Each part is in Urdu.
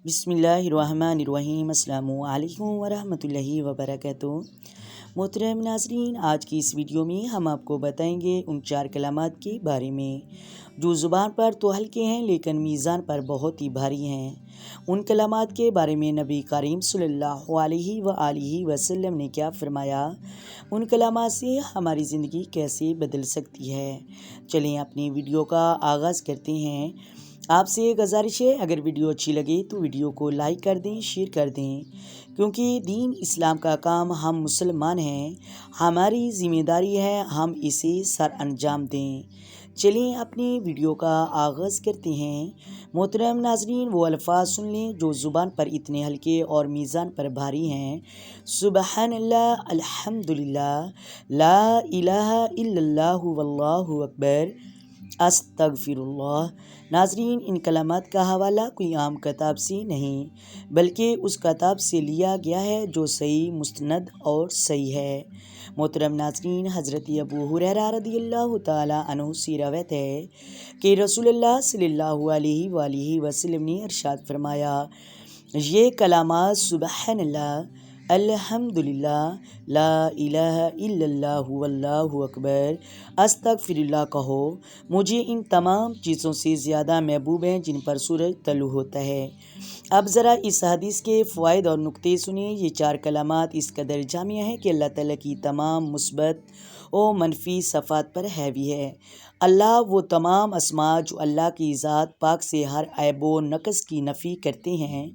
بسم اللہ الرحمن الرحیم۔ السلام علیکم ورحمۃ اللہ وبرکاتہ۔ محترم ناظرین، آج کی اس ویڈیو میں ہم آپ کو بتائیں گے ان 4 کلمات کے بارے میں جو زبان پر تو ہلکے ہیں لیکن میزان پر بہت ہی بھاری ہیں۔ ان کلمات کے بارے میں نبی کریم صلی اللہ علیہ وآلہ وسلم نے کیا فرمایا، ان کلمات سے ہماری زندگی کیسے بدل سکتی ہے۔ چلیں اپنی ویڈیو کا آغاز کرتے ہیں۔ آپ سے یہ گزارش ہے، اگر ویڈیو اچھی لگے تو ویڈیو کو لائک کر دیں، شیئر کر دیں، کیونکہ دین اسلام کا کام ہم مسلمان ہیں، ہماری ذمہ داری ہے ہم اسے سر انجام دیں۔ چلیں اپنی ویڈیو کا آغاز کرتے ہیں۔ محترم ناظرین، وہ الفاظ سن لیں جو زبان پر اتنے ہلکے اور میزان پر بھاری ہیں۔ سبحان اللہ، الحمدللہ، لا الہ الا اللہ، واللہ اکبر، استغفر اللہ۔ ناظرین، ان کلمات کا حوالہ کوئی عام کتاب سے نہیں بلکہ اس کتاب سے لیا گیا ہے جو صحیح، مستند اور صحیح ہے۔ محترم ناظرین، حضرت ابو ہریرہ رضی اللہ تعالیٰ عنہ سے روایت ہے کہ رسول اللہ صلی اللہ علیہ وآلہ وسلم نے ارشاد فرمایا، یہ کلمات سبحان اللہ، الحمدللہ، لا الہ الا اللہ، واللہ اکبر، استغفر اللہ کہو، مجھے ان تمام چیزوں سے زیادہ محبوب ہیں جن پر سورج طلوع ہوتا ہے۔ اب ذرا اس حدیث کے فوائد اور نکتے سنیں۔ یہ 4 کلمات اس قدر جامع ہیں کہ اللہ تعالیٰ کی تمام مثبت و منفی صفات پر حاوی ہے۔ اللہ وہ تمام اسماء جو اللہ کی ذات پاک سے ہر عیب و نقص کی نفی کرتے ہیں،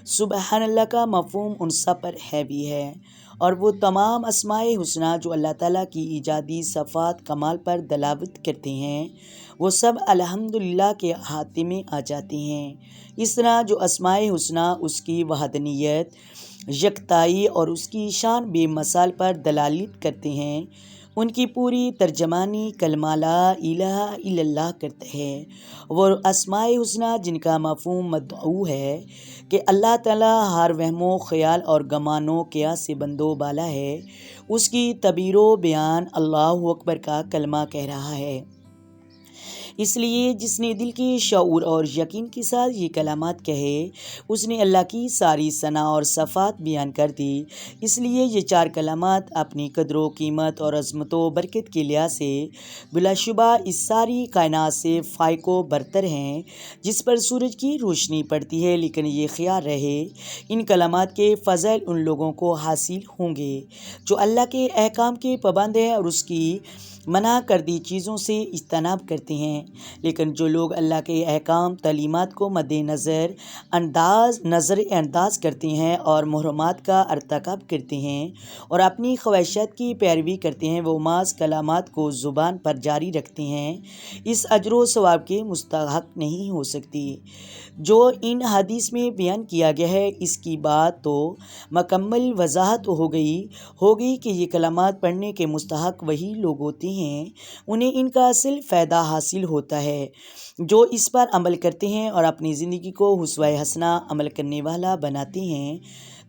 سبحان اللہ کا مفہوم ان سب پر حاوی ہے، اور وہ تمام اسماء حسنہ جو اللہ تعالیٰ کی ایجادی صفات کمال پر دلالت کرتے ہیں، وہ سب الحمدللہ کے احاطے میں آ جاتے ہیں۔ اس طرح جو اسماء حسنہ اس کی وحدانیت، یکتائی اور اس کی شان بے مثال پر دلالت کرتے ہیں، ان کی پوری ترجمانی کلمہ لا الہ الا اللہ کرتا ہے۔ وہ اسماء حسنہ جن کا مفہوم مدعو ہے کہ اللہ تعالیٰ ہر وہم و خیال اور گمان و قیاس سے بند و بالا ہے، اس کی تعبیر و بیان اللہ اکبر کا کلمہ کہہ رہا ہے۔ اس لیے جس نے دل کے شعور اور یقین کے ساتھ یہ کلمات کہے، اس نے اللہ کی ساری ثنا اور صفات بیان کر دی۔ اس لیے یہ 4 کلمات اپنی قدر و قیمت اور عظمت و برکت کے لحاظ سے بلا شبہ اس ساری کائنات سے فائق و برتر ہیں جس پر سورج کی روشنی پڑتی ہے، لیکن یہ خیال رہے ان کلمات کے فضائل ان لوگوں کو حاصل ہوں گے جو اللہ کے احکام کے پابند ہیں اور اس کی منع کردی چیزوں سے اجتناب کرتے ہیں، لیکن جو لوگ اللہ کے احکام تعلیمات کو مد نظر انداز کرتے ہیں اور محرمات کا ارتکاب کرتے ہیں اور اپنی خواہشات کی پیروی کرتے ہیں، وہ محض کلمات کو زبان پر جاری رکھتے ہیں، اس اجر و ثواب کے مستحق نہیں ہو سکتی جو ان حدیث میں بیان کیا گیا ہے۔ اس کی بات تو مکمل وضاحت ہوگئی کہ یہ کلمات پڑھنے کے مستحق وہی لوگ ہوتے ہیں، انہیں ان کا اصل فائدہ حاصل ہوتا ہے جو اس پر عمل کرتے ہیں اور اپنی زندگی کو اسوہ حسنہ عمل کرنے والا بناتے ہیں،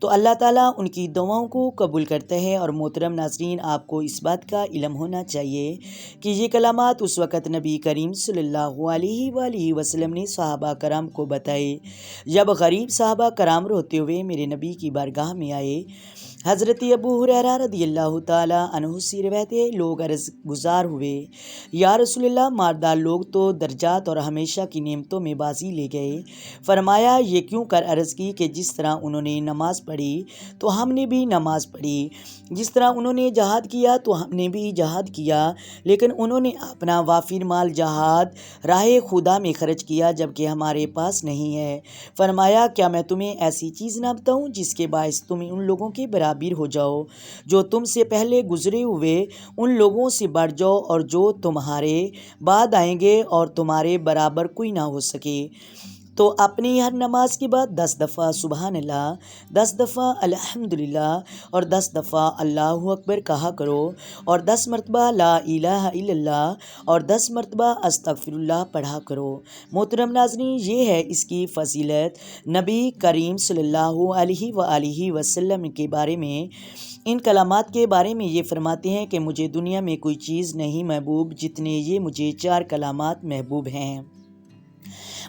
تو اللہ تعالیٰ ان کی دعاؤں کو قبول کرتا ہے۔ اور محترم ناظرین، آپ کو اس بات کا علم ہونا چاہیے کہ یہ کلمات اس وقت نبی کریم صلی اللہ علیہ وآلہ وسلم نے صحابہ کرام کو بتائے جب غریب صحابہ کرام روتے ہوئے میرے نبی کی بارگاہ میں آئے۔ حضرت ابو ہریرہ رضی اللہ تعالیٰ عنہ سے روایت ہے، لوگ عرض گزار ہوئے، یا رسول اللہ، مالدار لوگ تو درجات اور ہمیشہ کی نعمتوں میں بازی لے گئے۔ فرمایا، یہ کیوں کر عرض کی کہ جس طرح انہوں نے نماز پڑھی تو ہم نے بھی نماز پڑھی، جس طرح انہوں نے جہاد کیا تو ہم نے بھی جہاد کیا، لیکن انہوں نے اپنا وافر مال جہاد راہ خدا میں خرچ کیا جبکہ ہمارے پاس نہیں ہے۔ فرمایا، کیا میں تمہیں ایسی چیز نہ بتاؤں جس کے باعث تم ان لوگوں کے برابر ہو جاؤ جو تم سے پہلے گزرے ہوئے ان لوگوں سے بڑھ جاؤ، اور جو تمہارے بعد آئیں گے اور تمہارے برابر کوئی نہ ہو سکے، تو اپنی ہر نماز کے بعد 10 دفعہ سبحان اللہ، 10 دفعہ الحمدللہ اور 10 دفعہ اللہ اکبر کہا کرو، اور 10 مرتبہ لا الہ الا اللہ اور 10 مرتبہ استغفر اللہ پڑھا کرو۔ محترم ناظرین، یہ ہے اس کی فضیلت۔ نبی کریم صلی اللہ علیہ وآلہ وسلم کے بارے میں، ان کلمات کے بارے میں یہ فرماتے ہیں کہ مجھے دنیا میں کوئی چیز نہیں محبوب جتنے یہ مجھے 4 کلمات محبوب ہیں۔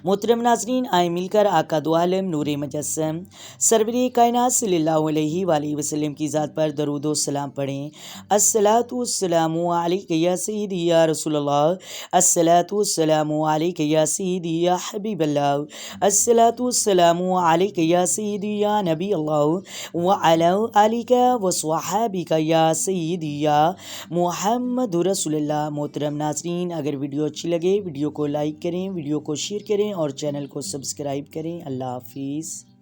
محترم ناظرین، آئیں مل کر آقا دو عالم نور مجسم سرور کائنات صلی اللہ علیہ وآلہ وسلم کی ذات پر درود و سلام پڑھیں۔ الصلاۃ والسلام علیک یا سیدی یا رسول اللہ، الصلاۃ والسلام علیک یا سیدی یا حبیب اللہ، الصلاۃ والسلام علیک یا سیدی یا نبی اللہ وعلی آلک وصحابک یا سیدی یا محمد رسول اللہ۔ محترم ناظرین، اگر ویڈیو اچھی لگے ویڈیو کو لائک کریں، ویڈیو کو شیئر کریں اور چینل کو سبسکرائب کریں۔ اللہ حافظ۔